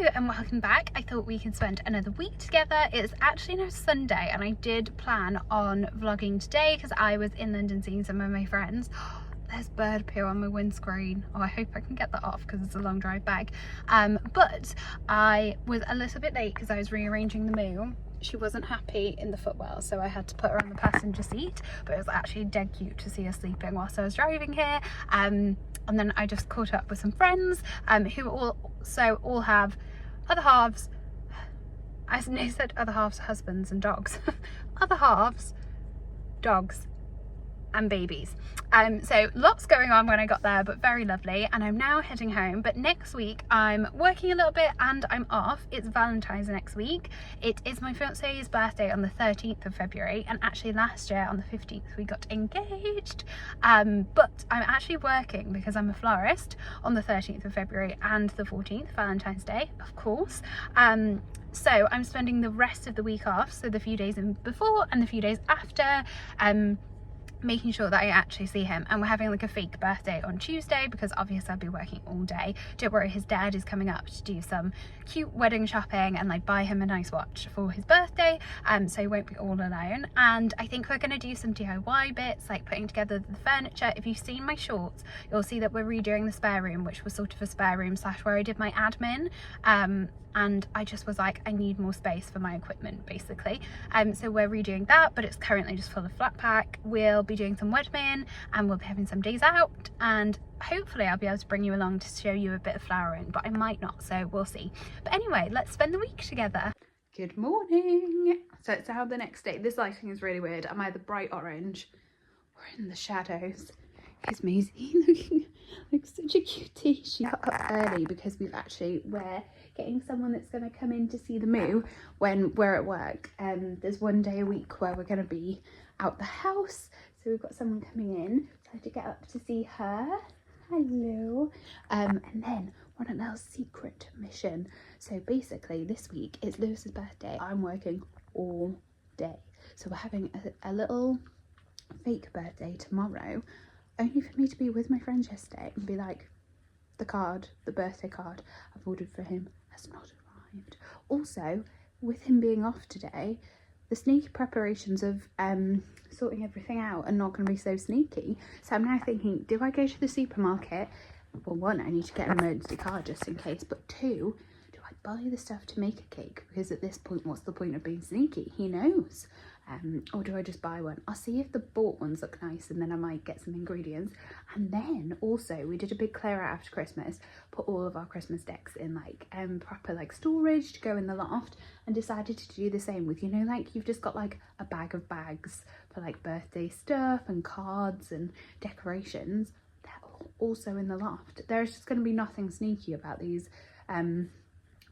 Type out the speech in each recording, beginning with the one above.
and welcome back. I thought we could spend another week together. It's actually now Sunday and I did plan on vlogging today because I was in London seeing some of my friends. There's bird poo on my windscreen. Oh, I hope I can get that off because it's a long drive back. But I was a little bit late because I was rearranging the moo. She wasn't happy in the footwell, so I had to put her on the passenger seat, but it was actually dead cute to see her sleeping whilst I was driving here. And then I just caught up with some friends who all have other halves. I said other halves, husbands and dogs. Other halves, dogs and babies. So lots going on when I got there, but very lovely, and I'm now heading home. But next week I'm working a little bit and I'm off. It's Valentine's next week. It is my fiance's birthday on the 13th of February, and actually last year on the 15th we got engaged. But I'm actually working because I'm a florist on the 13th of February and the 14th, Valentine's Day, of course. So I'm spending the rest of the week off, so the few days in before and the few days after, making sure that I actually see him. And we're having like a fake birthday on Tuesday because obviously I'll be working all day. Don't worry, his dad is coming up to do some cute wedding shopping and like buy him a nice watch for his birthday, so he won't be all alone. And I think we're going to do some DIY bits, like putting together the furniture. If you've seen my shorts, you'll see that we're redoing the spare room, which was sort of a spare room slash where I did my admin, and I just was like, I need more space for my equipment basically. So we're redoing that, but it's currently just full of flat pack. We'll be doing some woodman and we'll be having some days out, and hopefully I'll be able to bring you along to show you a bit of flowering, but I might not, so we'll see. But anyway, let's spend the week together. Good morning. So it's now the next day. This lighting is really weird. I'm either bright orange or in the shadows. Here's Maisie looking like such a cutie. She got up early because we're getting someone that's going to come in to see the moo when we're at work. There's one day a week where we're going to be out the house, so we've got someone coming in, so I had to get up to see her. Hello. And then we're on a little secret mission. So basically this week is Lewis's birthday. I'm working all day, so we're having a little fake birthday tomorrow, only for me to be with my friends yesterday and be like, the birthday card I've ordered for him has not arrived. Also, with him being off today, the sneaky preparations of sorting everything out are not going to be so sneaky. So I'm now thinking, do I go to the supermarket? Well, one, I need to get an emergency card just in case, but two, do I buy the stuff to make a cake? Because at this point, what's the point of being sneaky? He knows. Or do I just buy one? I'll see if the bought ones look nice, and then I might get some ingredients. And then also we did a big clear out after Christmas, put all of our Christmas decks in like proper like storage to go in the loft, and decided to do the same with, you know, like you've just got like a bag of bags for like birthday stuff and cards and decorations. They're all also in the loft. There's just going to be nothing sneaky about these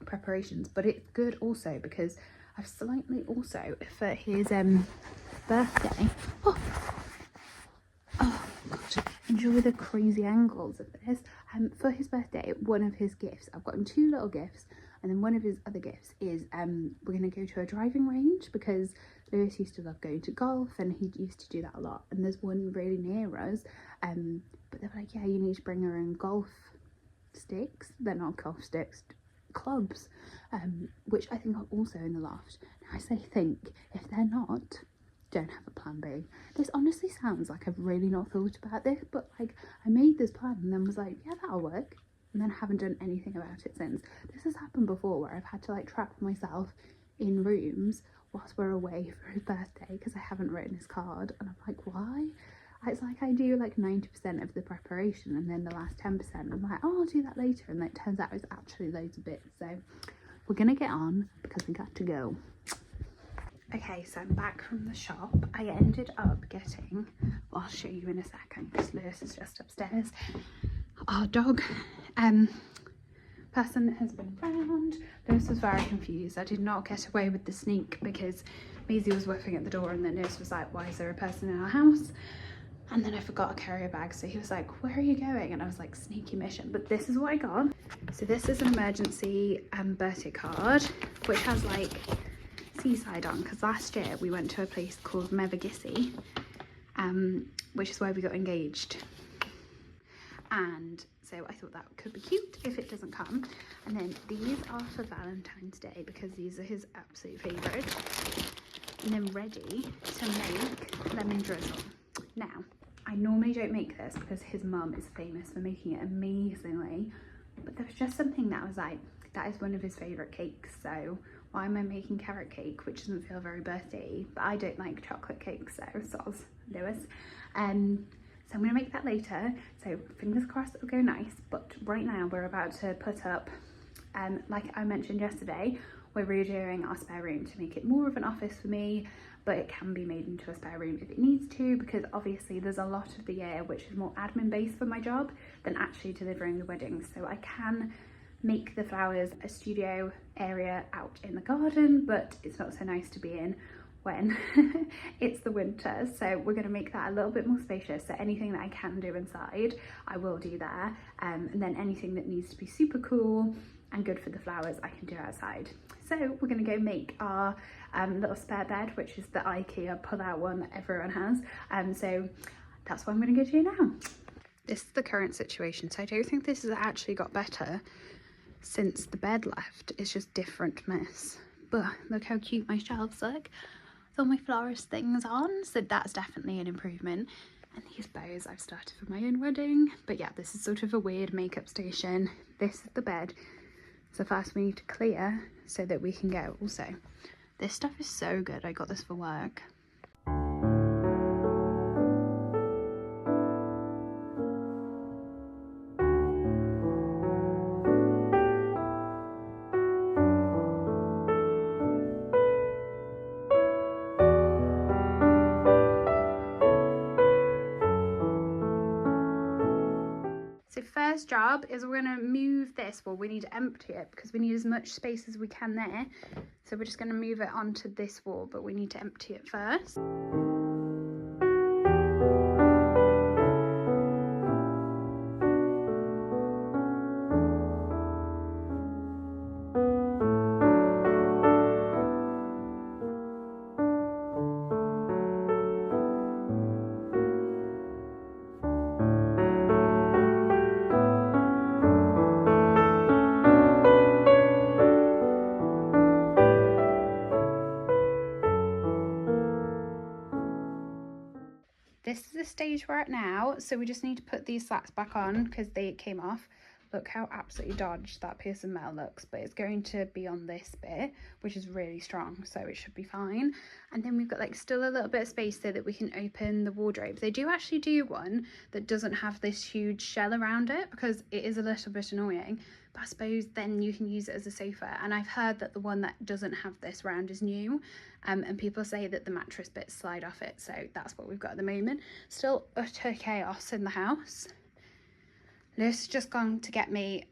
preparations, but it's good also because I've slightly also, for his birthday, oh god, enjoy the crazy angles of this. For his birthday, one of his gifts, I've gotten two little gifts, and then one of his other gifts is we're going to go to a driving range because Lewis used to love going to golf and he used to do that a lot, and there's one really near us, but they were like, yeah, you need to bring your own golf sticks. They're not golf sticks, clubs, which I think are also in the loft. Now I say think, if they're not, don't have a plan B. This honestly sounds like I've really not thought about this, but like I made this plan and then was like, yeah, that'll work, and then haven't done anything about it since. This has happened before where I've had to like trap myself in rooms whilst we're away for his birthday because I haven't written his card, and I'm like, why? It's like I do like 90% of the preparation, and then the last 10% I'm like, oh, I'll do that later, and then it turns out it's actually loads of bits. So we're gonna get on because we got to go. Okay, so I'm back from the shop. I ended up getting, well, I'll show you in a second because Lewis is just upstairs. Our dog person has been found. Lewis was very confused. I did not get away with the sneak because Maisie was whiffing at the door, and then Lewis was like, why is there a person in our house? And then I forgot a carrier bag, so he was like, where are you going? And I was like, sneaky mission. But this is what I got. So this is an emergency birthday card, which has like seaside on, because last year we went to a place called Mevagissey, which is where we got engaged. and so I thought that could be cute if it doesn't come. And then these are for Valentine's Day because these are his absolute favourite. And then ready to make lemon drizzle. Now, I normally don't make this because his mum is famous for making it amazingly, but there was just something that I was like, that is one of his favourite cakes, so why am I making carrot cake, which doesn't feel very birthday, but I don't like chocolate cake, so soz Lewis. So I'm going to make that later, so fingers crossed it'll go nice. But right now we're about to put up, like I mentioned yesterday, we're redoing our spare room to make it more of an office for me, but it can be made into a spare room if it needs to, because obviously there's a lot of the year which is more admin based for my job than actually delivering the weddings. So I can make the flowers a studio area out in the garden, but it's not so nice to be in when it's the winter. So we're going to make that a little bit more spacious, so anything that I can do inside I will do there, and then anything that needs to be super cool and good for the flowers I can do outside. So we're going to go make our little spare bed, which is the IKEA pull-out one that everyone has, so that's what I'm going to go do now. This is the current situation, so I don't think this has actually got better since the bed left. It's just different mess, but look how cute my shelves look with all my florist things on, so that's definitely an improvement. And these bows I've started for my own wedding. But yeah, this is sort of a weird makeup station. This is the bed, so first we need to clear so that we can go. Also, this stuff is so good, I got this for work. So first job is we're going to move this, well we need to empty it because we need as much space as we can there. So we're just going to move it onto this wall, but we need to empty it first. This is the stage we're at now, so we just need to put these slats back on because they came off. Look how absolutely dodged that Priston Mill looks, but it's going to be on this bit, which is really strong, so it should be fine. And then we've got like still a little bit of space so that we can open the wardrobe. They do actually do one that doesn't have this huge shell around it because it is a little bit annoying, but I suppose then you can use it as a sofa. And I've heard that the one that doesn't have this round is new, and people say that the mattress bits slide off it, so that's what we've got at the moment. Still utter chaos in the house. Lewis has just gone to get me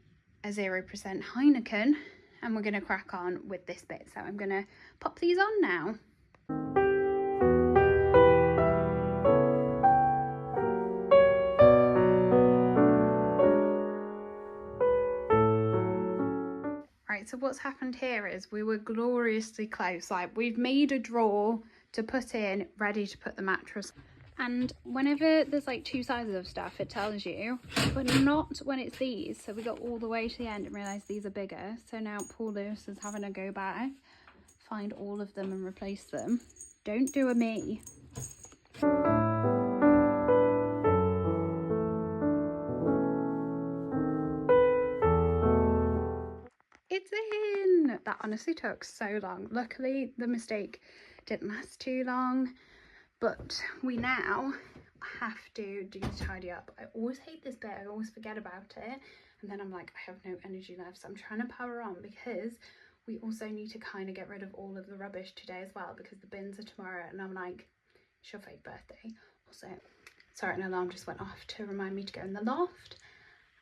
a 0% Heineken, and we're going to crack on with this bit, so I'm going to pop these on now. Right, so what's happened here is we were gloriously close. Like, we've made a drawer to put in, ready to put the mattress. And whenever there's like two sizes of stuff, it tells you, but not when it's these. So we got all the way to the end and realised these are bigger. So now poor Lewis is having to go back, find all of them and replace them. Don't do a me. It's in! That honestly took so long. Luckily, the mistake didn't last too long. But we now have to do the tidy up. I always hate this bit, I always forget about it, and then I'm like, I have no energy left, so I'm trying to power on because we also need to kind of get rid of all of the rubbish today as well, because the bins are tomorrow, and I'm like, it's your fake birthday. Also, sorry, an alarm just went off to remind me to go in the loft,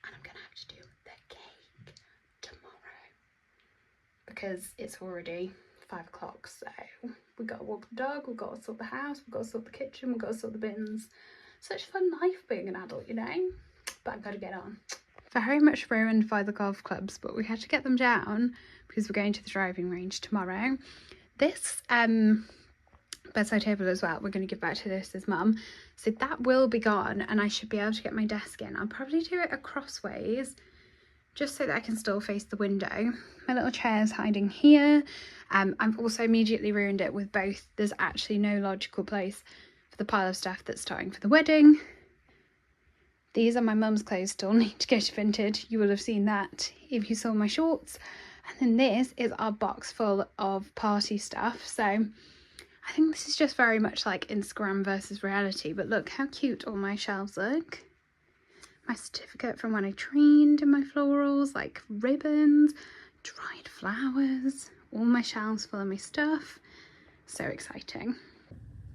and I'm gonna have to do the cake tomorrow because it's already 5 o'clock, so we've got to walk the dog, we've got to sort the house, we've got to sort the kitchen, we've got to sort the bins. Such a fun life being an adult, you know, but I've got to get on. Very much ruined by the golf clubs, but we had to get them down because we're going to the driving range tomorrow. This bedside table as well. We're going to give back to this as mum. So that will be gone, and I should be able to get my desk in. I'll probably do it crossways, just so that I can still face the window. My little chair's hiding here. I've also immediately ruined it with both. There's actually no logical place for the pile of stuff that's starting for the wedding. These are my mum's clothes, still need to go to Vinted. You will have seen that if you saw my shorts. And then this is our box full of party stuff. So I think this is just very much like Instagram versus reality. But look how cute all my shelves look. My certificate from when I trained in my florals, like ribbons, dried flowers, all my shelves full of my stuff. So exciting.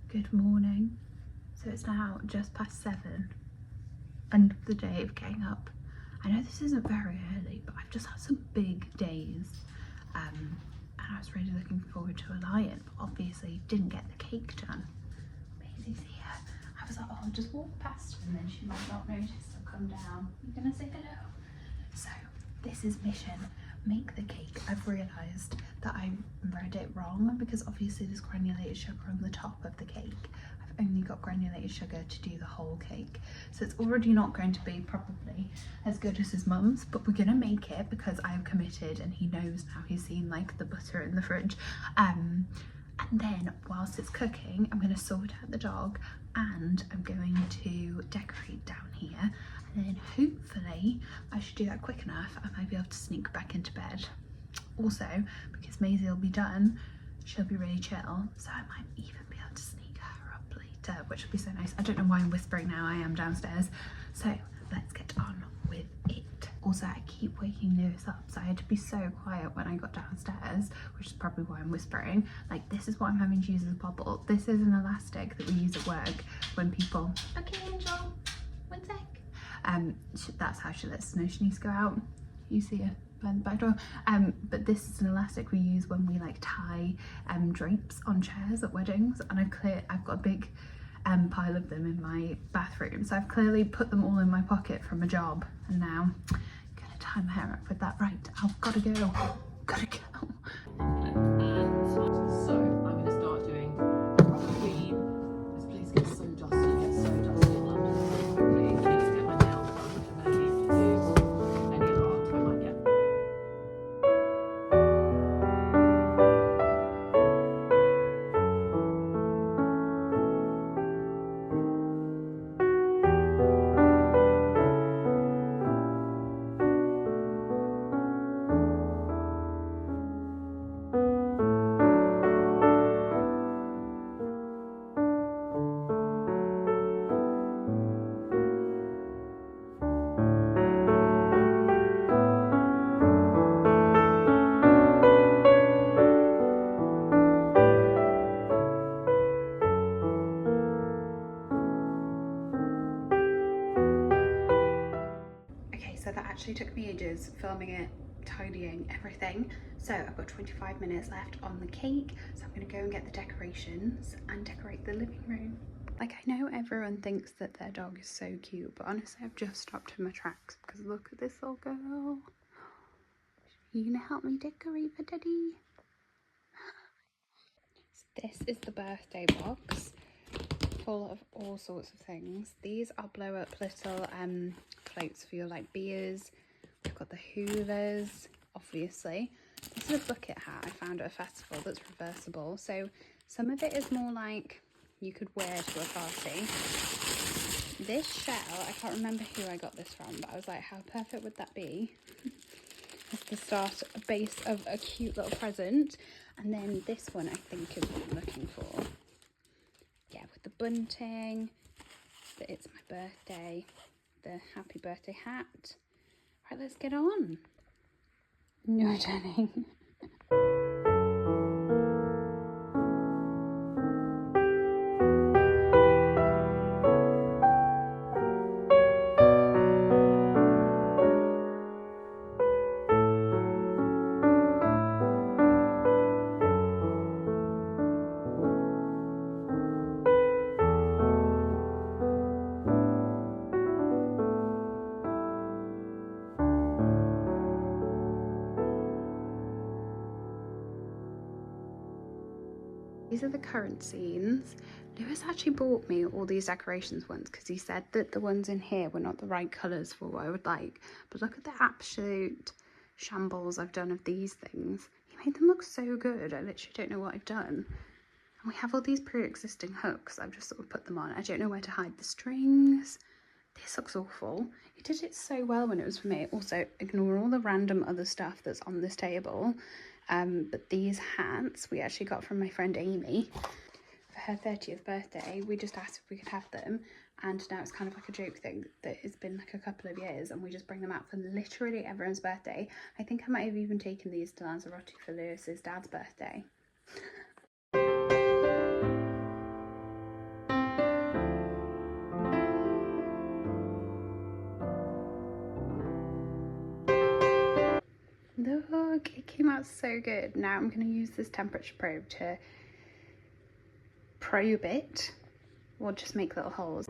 Good morning. So it's now just past 7. End of the day of getting up. I know this isn't very early, but I've just had some big days. And I was really looking forward to a lie-in, but obviously didn't get the cake done. Maisie's here. I was like, oh, I'll just walk past her and then she might not notice. I'll come down. You're gonna say hello. So this is mission. Make the cake. I've realised that I read it wrong because obviously there's granulated sugar on the top of the cake. I've only got granulated sugar to do the whole cake, so it's already not going to be probably as good as his mum's, but we're gonna make it because I have committed, and he knows now. He's seen like the butter in the fridge. And then whilst it's cooking, I'm going to sort out the dog, and I'm going to decorate down here, and then hopefully I should do that quick enough. I might be able to sneak back into bed. Also, because Maisie will be done, she'll be really chill, so I might even be able to sneak her up later, which will be so nice. I don't know why I'm whispering now. I am downstairs, so let's get on with it. Also, I keep waking Lewis up, so I had to be so quiet when I got downstairs, which is probably why I'm whispering. Like, this is what I'm having to use as a bubble. This is an elastic that we use at work when people... Okay, Angel, 1 sec. That's how she lets us know she needs to go out. You see her by the back door. But this is an elastic we use when we like tie drapes on chairs at weddings, and I've got a big pile of them in my bathroom, so I've clearly put them all in my pocket from a job, and now I'm gonna tie my hair up with that. Right, I've gotta go. So I'm going to start doing clean. This place gets so dusty, it gets so dusty in London. Probably need to get my nails done, and then I need to do any other art I might get. So that actually took me ages, filming it, tidying everything. So I've got 25 minutes left on the cake, so I'm gonna go and get the decorations and decorate the living room. Like, I know everyone thinks that their dog is so cute, but honestly I've just stopped in my tracks because look at this little girl. Are you gonna help me decorate for Daddy? So this is the birthday box, full of all sorts of things. These are blow up little floats for your like beers. We've got the hulas, obviously. This is a bucket hat I found at a festival that's reversible, so some of it is more like you could wear to a party. This shell, I can't remember who I got this from, but I was like, how perfect would that be? It's the start base of a cute little present. And then this one I think is what I'm looking for. Yeah, with the bunting, that it's my birthday, the happy birthday hat. Right, let's get on. No turning. these are the current scenes. Lewis actually bought me all these decorations once because he said that the ones in here were not the right colours for what I would like. But look at the absolute shambles I've done of these things. He made them look so good. I literally don't know what I've done. And we have all these pre-existing hooks. I've just sort of put them on. I don't know where to hide the strings. This looks awful. He did it so well when it was for me. Also, ignore all the random other stuff that's on this table. But these hats we actually got from my friend Amy for her 30th birthday. We just asked if we could have them, and now it's kind of like a joke thing that it's been like a couple of years, and we just bring them out for literally everyone's birthday. I think I might have even taken these to Lanzarote for Lewis's dad's birthday. Look, it came out so good. Now I'm going to use this temperature probe to probe it, or just make little holes.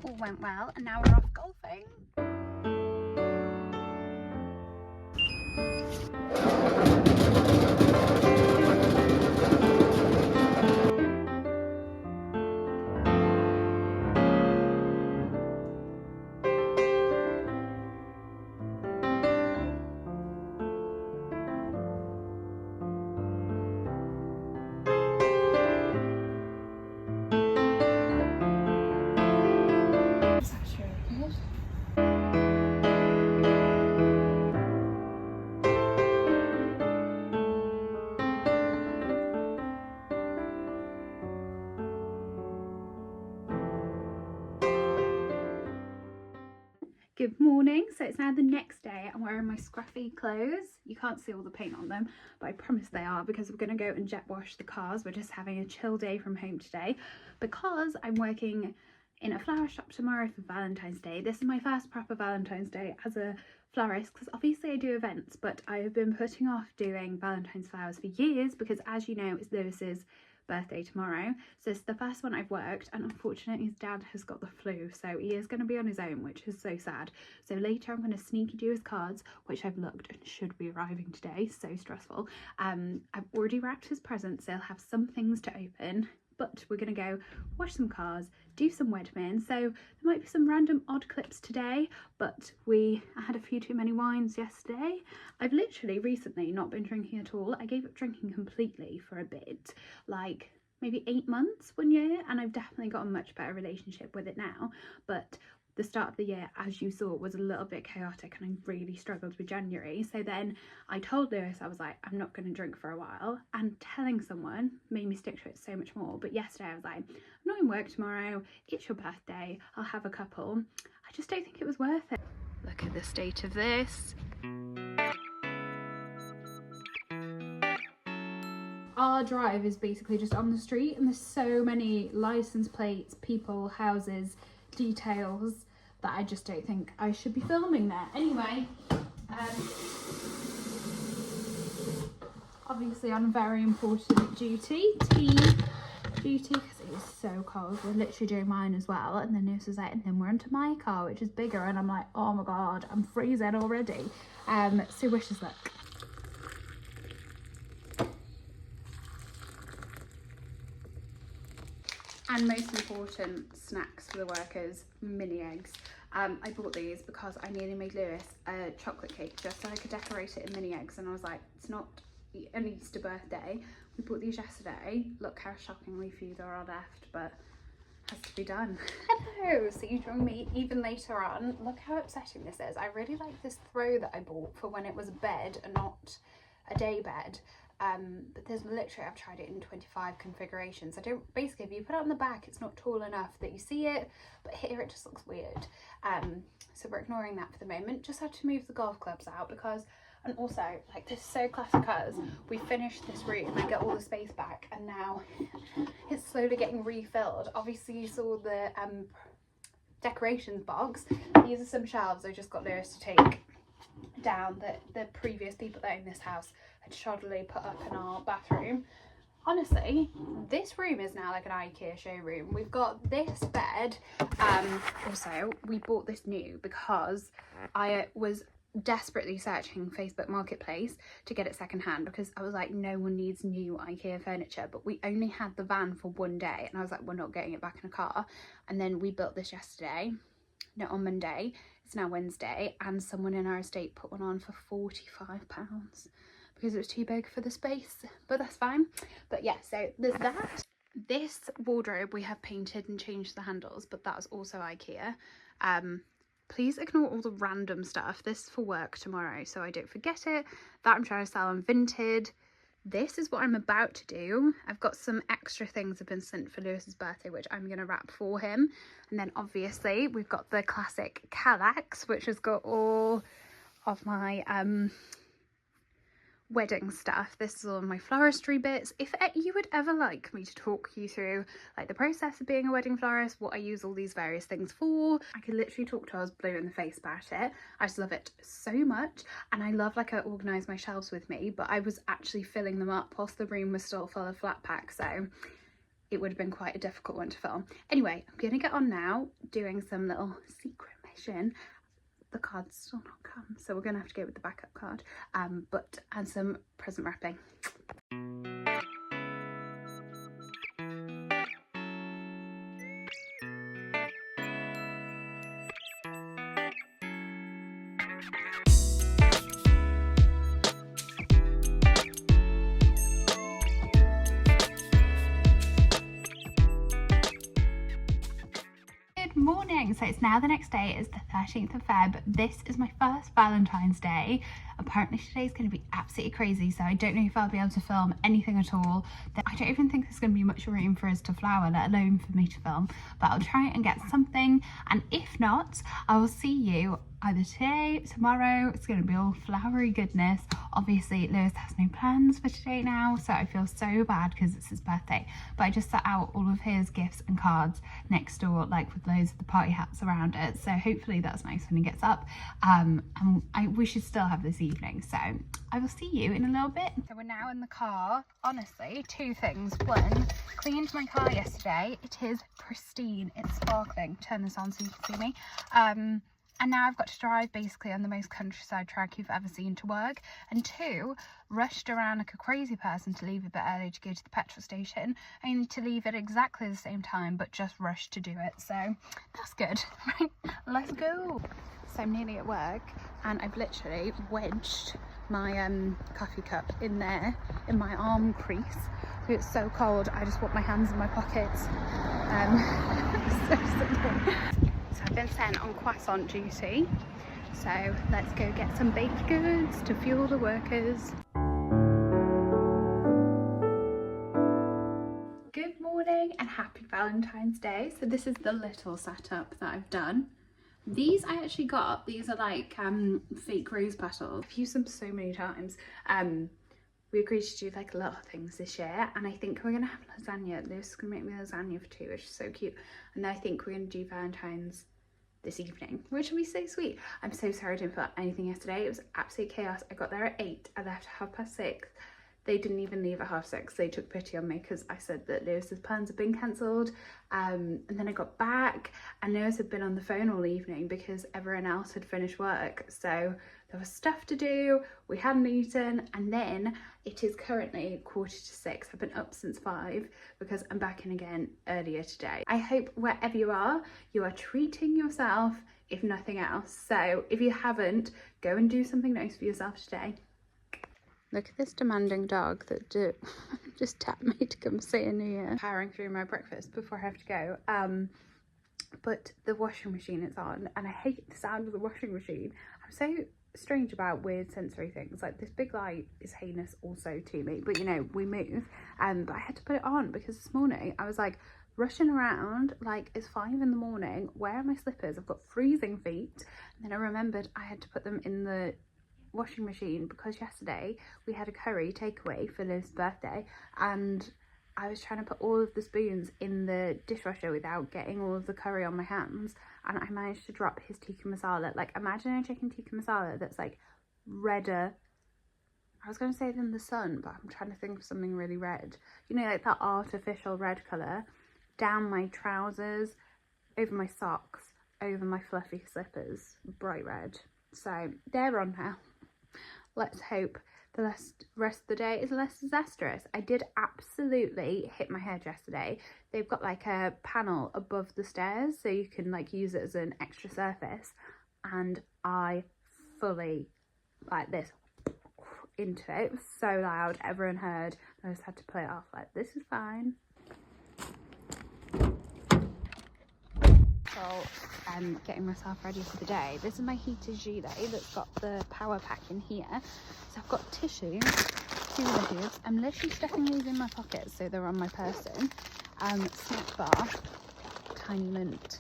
All went well, and now we're off golfing. Good morning. So it's now the next day. I'm wearing my scruffy clothes. You can't see all the paint on them, but I promise they are, because we're going to go and jet wash the cars. We're just having a chill day from home today because I'm working in a flower shop tomorrow for Valentine's Day. This is my first proper Valentine's Day as a florist, because obviously I do events, but I have been putting off doing Valentine's flowers for years because, as you know, it's Lewis's birthday tomorrow. So it's the first one I've worked, and unfortunately his dad has got the flu, so he is going to be on his own, which is so sad. So later I'm going to sneaky do his cards, which I've looked and should be arriving today. So stressful. I've already wrapped his presents, so he'll have some things to open, but we're going to go wash some cars, do some wedgmen. So there might be some random odd clips today, but I had a few too many wines yesterday. I've literally recently not been drinking at all. I gave up drinking completely for a bit, like maybe 8 months, 1 year, and I've definitely got a much better relationship with it now. But the start of the year, as you saw, was a little bit chaotic, and I really struggled with January. So then I told Lewis, I was like, I'm not going to drink for a while, and telling someone made me stick to it so much more. But yesterday I was like, I'm not in work tomorrow, it's your birthday, I'll have a couple. I just don't think it was worth it. Look at the state of this. Our drive is basically just on the street, and there's so many license plates, people, houses, details that I just don't think I should be filming there. Anyway, obviously on a very important duty, tea duty, because it is so cold. We're literally doing mine as well, and then Nurse was like, and then we're onto my car, which is bigger, and I'm like, oh my god, I'm freezing already. So wish us luck. And most important, snacks for the workers, mini eggs. I bought these because I nearly made Lewis a chocolate cake just so I could decorate it in mini eggs, and I was like, it's not an Easter birthday. We bought these yesterday. Look how shockingly few there are left, but has to be done. Hello, so you join me even later on. Look how upsetting this is. I really like this throw that I bought for when it was a bed and not a day bed. But there's literally, I've tried it in 25 configurations. Basically, if you put it on the back, it's not tall enough that you see it, but here it just looks weird. So we're ignoring that for the moment. Just had to move the golf clubs out because, and also, like, this is so classic because we finished this room and get all the space back, and now it's slowly getting refilled. Obviously, you saw the decorations box. These are some shelves I just got Lewis to take down that the previous people that own this house had shoddily put up in our bathroom. Honestly, this room is now like an IKEA showroom. We've got this bed. Also, we bought this new because I was desperately searching Facebook Marketplace to get it secondhand, because I was like, no one needs new IKEA furniture, but we only had the van for one day and I was like, we're not getting it back in a car. And then we built this yesterday, no, on Monday. It's now Wednesday, and someone in our estate put one on for £45 because it was too big for the space, but that's fine. But yeah, so there's that. This wardrobe we have painted and changed the handles, but that was also IKEA. Please ignore all the random stuff. This is for work tomorrow, so I don't forget it. That I'm trying to sell on Vinted. This is what I'm about to do. I've got some extra things have been sent for Lewis's birthday, which I'm going to wrap for him. And then obviously we've got the classic Kallax, which has got all of my wedding stuff. This is all my floristry bits. If you would ever like me to talk you through like the process of being a wedding florist, what I use all these various things for, I could literally talk till I was blue in the face about it. I just love it so much, and I love like I organise my shelves with me, but I was actually filling them up whilst the room was still full of flat pack, so it would have been quite a difficult one to film. Anyway, I'm gonna get on now doing some little secret mission. The card's still not come, so we're gonna have to go with the backup card, and some present wrapping. Morning, so it's now the next day. It's the 13th of Feb. This is my first Valentine's Day. Apparently today's going to be absolutely crazy, so I don't know if I'll be able to film anything at all. I don't even think there's going to be much room for us to flower, let alone for me to film, but I'll try and get something, and if not, I will see you either today, tomorrow. It's going to be all flowery goodness. Obviously Lewis has no plans for today now, so I feel so bad because it's his birthday, but I just set out all of his gifts and cards next door, like with loads of the party hats around it, so hopefully that's nice when he gets up. And we should still have this evening, so I will see you in a little bit. So we're now in the car. Honestly, two things. One, cleaned my car yesterday. It is pristine, it's sparkling. Turn this on so you can see me. And now I've got to drive basically on the most countryside track you've ever seen to work. And two, rushed around like a crazy person to leave a bit early to go to the petrol station. I need to leave at exactly the same time, but just rushed to do it. So that's good. Right, let's go. So I'm nearly at work and I've literally wedged my coffee cup in there, in my arm crease. It's so cold, I just want my hands in my pockets. So I've been sent on croissant duty, so let's go get some baked goods to fuel the workers. Good morning and happy Valentine's Day. So this is the little setup that I've done. These I actually got, these are like fake rose petals. I've used them so many times. We agreed to do like a lot of things this year, and I think we're gonna have lasagna. Lewis is gonna make me lasagna for two, which is so cute. And then I think we're gonna do Valentine's this evening, which will be so sweet. I'm so sorry I didn't put anything yesterday. It was absolute chaos. I got there at 8, I left at 6:30. They didn't even leave at 6:30. They took pity on me because I said that Lewis's plans had been cancelled. And then I got back and Lewis had been on the phone all evening because everyone else had finished work. So there was stuff to do, we hadn't eaten, and then it is currently 6:15. I've been up since 5 because I'm back in again earlier today. I hope wherever you are treating yourself, if nothing else. So if you haven't, go and do something nice for yourself today. Look at this demanding dog that just tapped me to come sit in here, powering through my breakfast before I have to go. But the washing machine is on and I hate the sound of the washing machine. I'm so strange about weird sensory things. Like this big light is heinous also to me, but you know, we move. But I had to put it on because this morning I was like rushing around like it's 5 in the morning. Where are my slippers? I've got freezing feet. And then I remembered I had to put them in the washing machine because yesterday we had a curry takeaway for Liv's birthday and I was trying to put all of the spoons in the dishwasher without getting all of the curry on my hands, and I managed to drop his tikka masala. Like imagine a chicken tikka masala that's like redder. I was going to say than the sun, but I'm trying to think of something really red. You know, like that artificial red colour down my trousers, over my socks, over my fluffy slippers, bright red. So they're on now. Let's hope the rest of the day is less disastrous. I did absolutely hit my head yesterday. They've got like a panel above the stairs so you can like use it as an extra surface, and I fully like this into it. It was so loud, everyone heard. I just had to play it off like, this is fine. So I'm getting myself ready for the day. This is my heated gilet that's got the power pack in here. So I've got tissue, 2 liquids. I'm literally stuffing these in my pockets so they're on my person. Snack bar, tiny lint.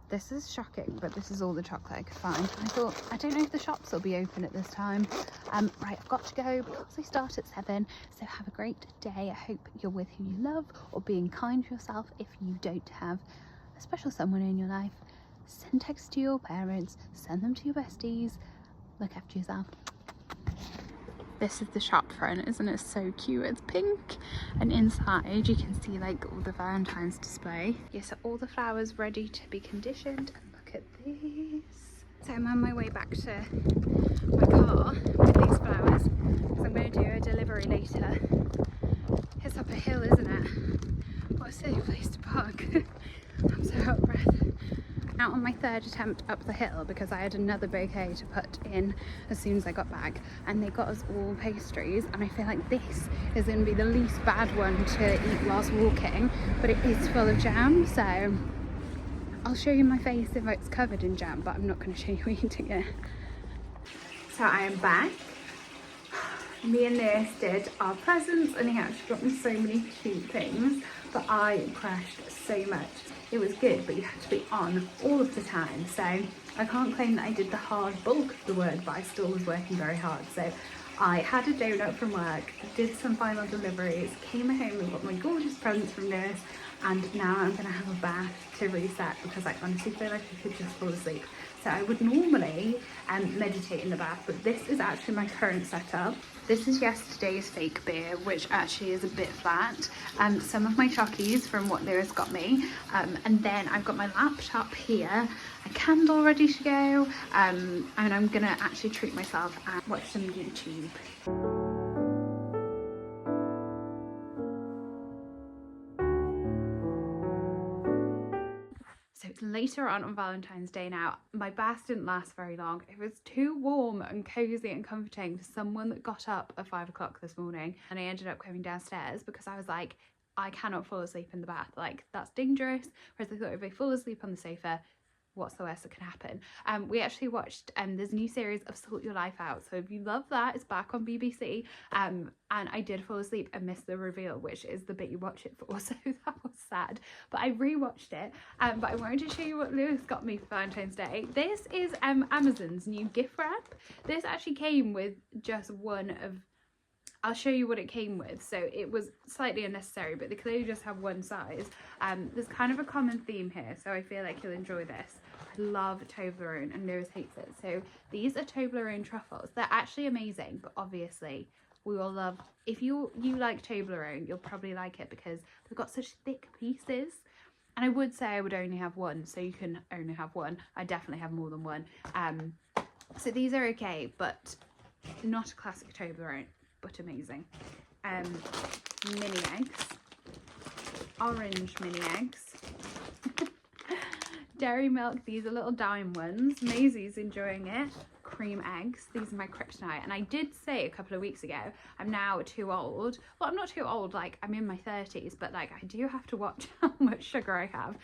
This is shocking, but this is all the chocolate I could find. I thought, I don't know if the shops will be open at this time. Right, I've got to go because I start at 7. So have a great day. I hope you're with who you love, or being kind to yourself if you don't have a special someone in your life. Send texts to your parents, send them to your besties. Look after yourself. This is the shop front, isn't it so cute? It's pink, and inside you can see like all the Valentine's display. Yeah, so all the flowers ready to be conditioned, and look at this. So I'm on my way back to my car with these flowers because I'm going to do a delivery later. It's up a hill, isn't it? What a silly place to park. I'm so out of breath. Out on my 3rd attempt up the hill because I had another bouquet to put in as soon as I got back, and they got us all pastries, and I feel like this is going to be the least bad one to eat whilst walking, but it is full of jam, so I'll show you my face if it's covered in jam, but I'm not going to show you eating it. So I am back. Me and Lewis did our presents, and he actually got me so many cute things, but I crashed so much. It was good, but you had to be on all of the time, so I can't claim that I did the hard bulk of the work, but I still was working very hard. So I had a donut from work, did some final deliveries, came home and got my gorgeous presents from Lewis, and now I'm going to have a bath to reset because I honestly feel like I could just fall asleep. So I would normally meditate in the bath, but this is actually my current setup. This is yesterday's fake beer, which actually is a bit flat. Some of my chockies from what Lewis got me. And then I've got my laptop here, a candle ready to go. And I'm gonna actually treat myself and watch some YouTube. So it's later on Valentine's Day now. My bath didn't last very long. It was too warm and cozy and comforting for someone that got up at 5 o'clock this morning, and I ended up coming downstairs because I was like, I cannot fall asleep in the bath, like that's dangerous. Whereas I thought if I fall asleep on the sofa, what's the worst that can happen? We actually watched there's a new series of Sort Your Life Out, so if you love that, it's back on BBC, and I did fall asleep and miss the reveal, which is the bit you watch it for, so that was sad, but I rewatched it. But I wanted to show you what Lewis got me for Valentine's Day. This is Amazon's new gift wrap. This actually came with just one of, I'll show you what it came with. So it was slightly unnecessary, but they clearly just have one size. There's kind of a common theme here, so I feel like you'll enjoy this. I love Toblerone, and Lewis hates it. So these are Toblerone truffles. They're actually amazing, but obviously we all love, if you like Toblerone, you'll probably like it because they've got such thick pieces. And I would say I would only have one, so you can only have one. I definitely have more than one. So these are okay, but not a classic Toblerone, but amazing. Mini eggs, orange mini eggs, dairy milk, these are little dime ones. Maisie's enjoying it. Cream eggs, these are my kryptonite. And I did say a couple of weeks ago, I'm now too old. Well, I'm not too old, like I'm in my 30s, but like I do have to watch how much sugar I have,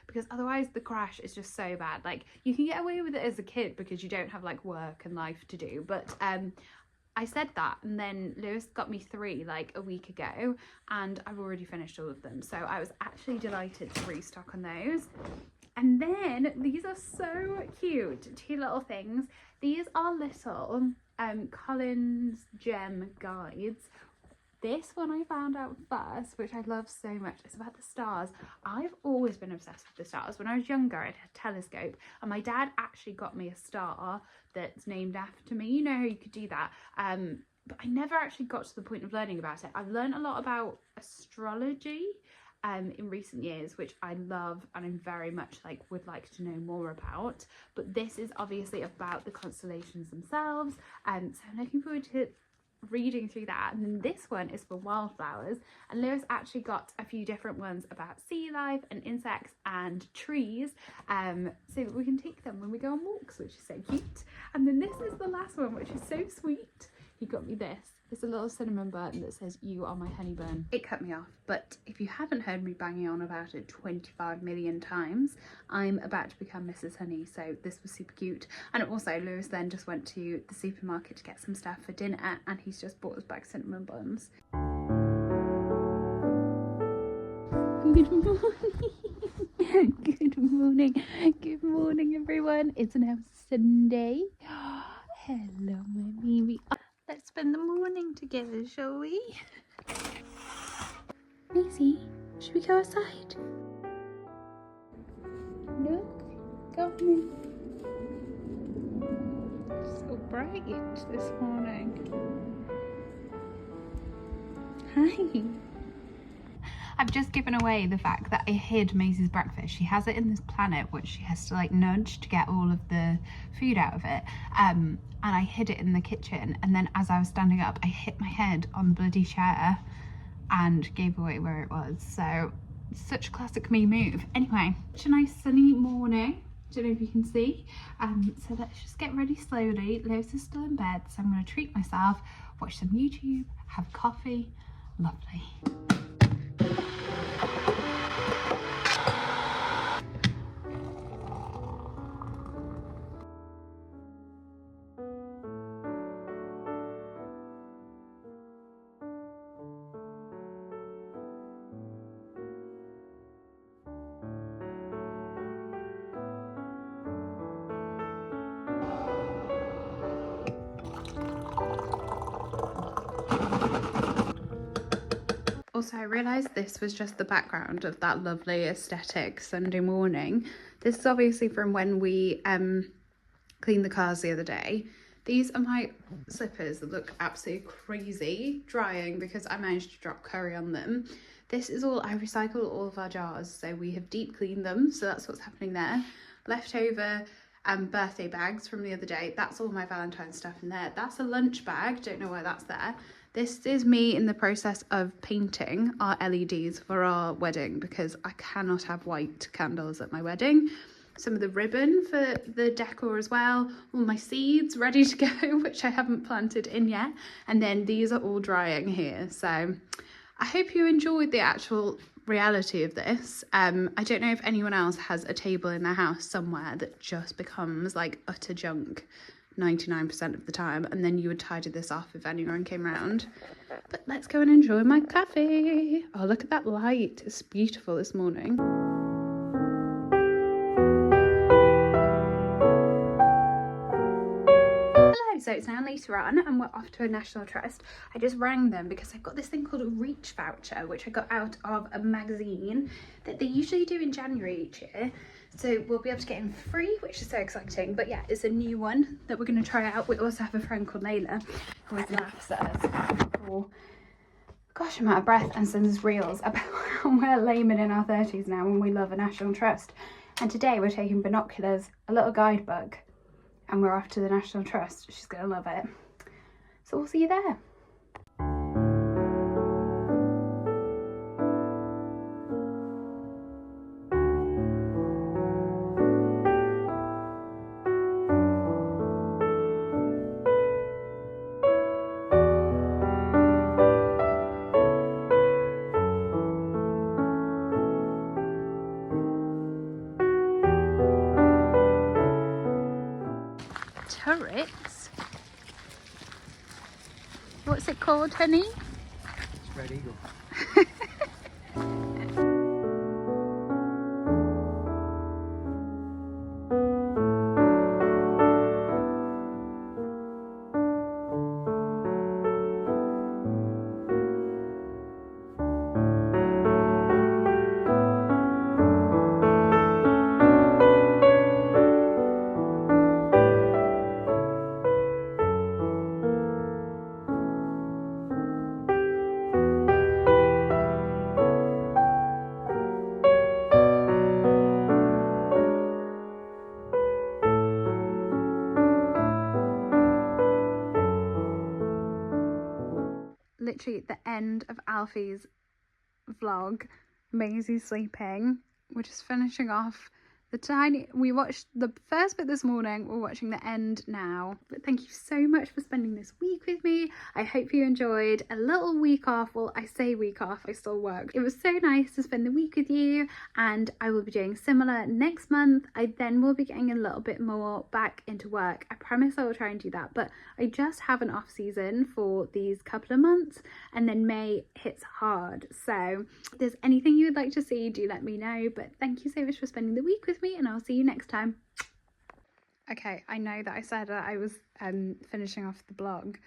because otherwise the crash is just so bad. Like you can get away with it as a kid because you don't have like work and life to do, but I said that, and then Lewis got me 3 like a week ago, and I've already finished all of them, so I was actually delighted to restock on those. And then these are so cute, 2 little things. These are little Collins gem guides. This one I found out first, which I love so much. It's about the stars. I've always been obsessed with the stars. When I was younger, I had a telescope, and my dad actually got me a star that's named after me. You know how you could do that. But I never actually got to the point of learning about it. I've learned a lot about astrology in recent years, which I love and I'm very much like would like to know more about. But this is obviously about the constellations themselves, so I'm looking forward to reading through that. And then this one is for wildflowers, and Lewis actually got a few different ones about sea life and insects and trees, so that we can take them when we go on walks, which is so cute. And then this is the last one, which is so sweet. He got me this. It's a little cinnamon bun that says, "You are my honey bun." It cut me off, but if you haven't heard me banging on about it 25 million times, I'm about to become Mrs. Honey, so this was super cute. And also, Lewis then just went to the supermarket to get some stuff for dinner, and he's just bought us back cinnamon buns. Good morning. Good morning. Good morning, everyone. It's now Sunday. Hello, my baby. Let's spend the morning together, shall we? Maisie, should we go outside? Look, come in. It's so bright this morning. Hi. I've just given away the fact that I hid Maisie's breakfast. She has it in this planet which she has to like nudge to get all of the food out of it, and I hid it in the kitchen, and then as I was standing up I hit my head on the bloody chair and gave away where it was. So such a classic me move. Anyway, such a nice sunny morning. Don't know if you can see. So let's just get ready slowly. Lewis is still in bed, so I'm going to treat myself, watch some YouTube, have coffee. Lovely. Also, I realised this was just the background of that lovely aesthetic Sunday morning. This is obviously from when we cleaned the cars the other day. These are my slippers that look absolutely crazy drying because I managed to drop curry on them. This is all, I recycle all of our jars, so we have deep cleaned them, so that's what's happening there. Leftover birthday bags from the other day, that's all my Valentine stuff in there. That's a lunch bag, don't know why that's there. This is me in the process of painting our LEDs for our wedding because I cannot have white candles at my wedding. Some of the ribbon for the decor as well. All my seeds ready to go, which I haven't planted in yet. And then these are all drying here. So I hope you enjoyed the actual reality of this. I don't know if anyone else has a table in their house somewhere that just becomes like utter junk 99% of the time, and then you would tidy this off if anyone came around. But let's go and enjoy my coffee. Oh, look at that light. It's beautiful this morning. Hello, so it's now later on and we're off to a National Trust. I just rang them because I've got this thing called a Reach voucher, which I got out of a magazine that they usually do in January each year. So we'll be able to get in free, which is so exciting. But yeah, it's a new one that we're going to try out. We also have a friend called Layla who always laughs at us for, gosh, I'm out of breath, and sends reels about how we're laymen in our 30s now and we love a National Trust. And today we're taking binoculars, a little guidebook, and we're off to the National Trust. She's going to love it. So we'll see you there. Turrets? What's it called, honey? Spread eagle. literally the end of Alfie's vlog. Maisie's sleeping. We're just finishing off we watched the first bit this morning, we're watching the end now. But thank you so much for spending this week with me. I hope you enjoyed a little week off. Well, I say week off, I still work. It was so nice to spend the week with you, and I will be doing similar next month. I then will be getting a little bit more back into work. I promise I will try and do that, but I just have an off season for these couple of months, and then May hits hard. So if there's anything you would like to see, do let me know. But thank you so much for spending the week with me, and I'll see you next time. Okay, I know that I said I was finishing off the vlog,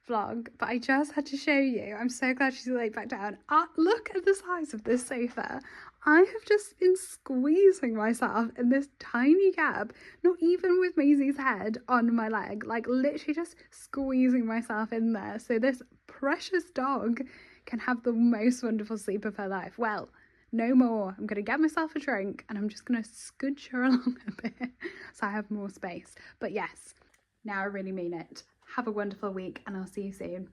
but I just had to show you. I'm so glad she's laid back down. Look at the size of this sofa. I have just been squeezing myself in this tiny gap, not even with Maisie's head on my leg, like literally just squeezing myself in there so this precious dog can have the most wonderful sleep of her life. Well, no more. I'm going to get myself a drink and I'm just going to scooch her along a bit so I have more space. But yes, now I really mean it. Have a wonderful week and I'll see you soon.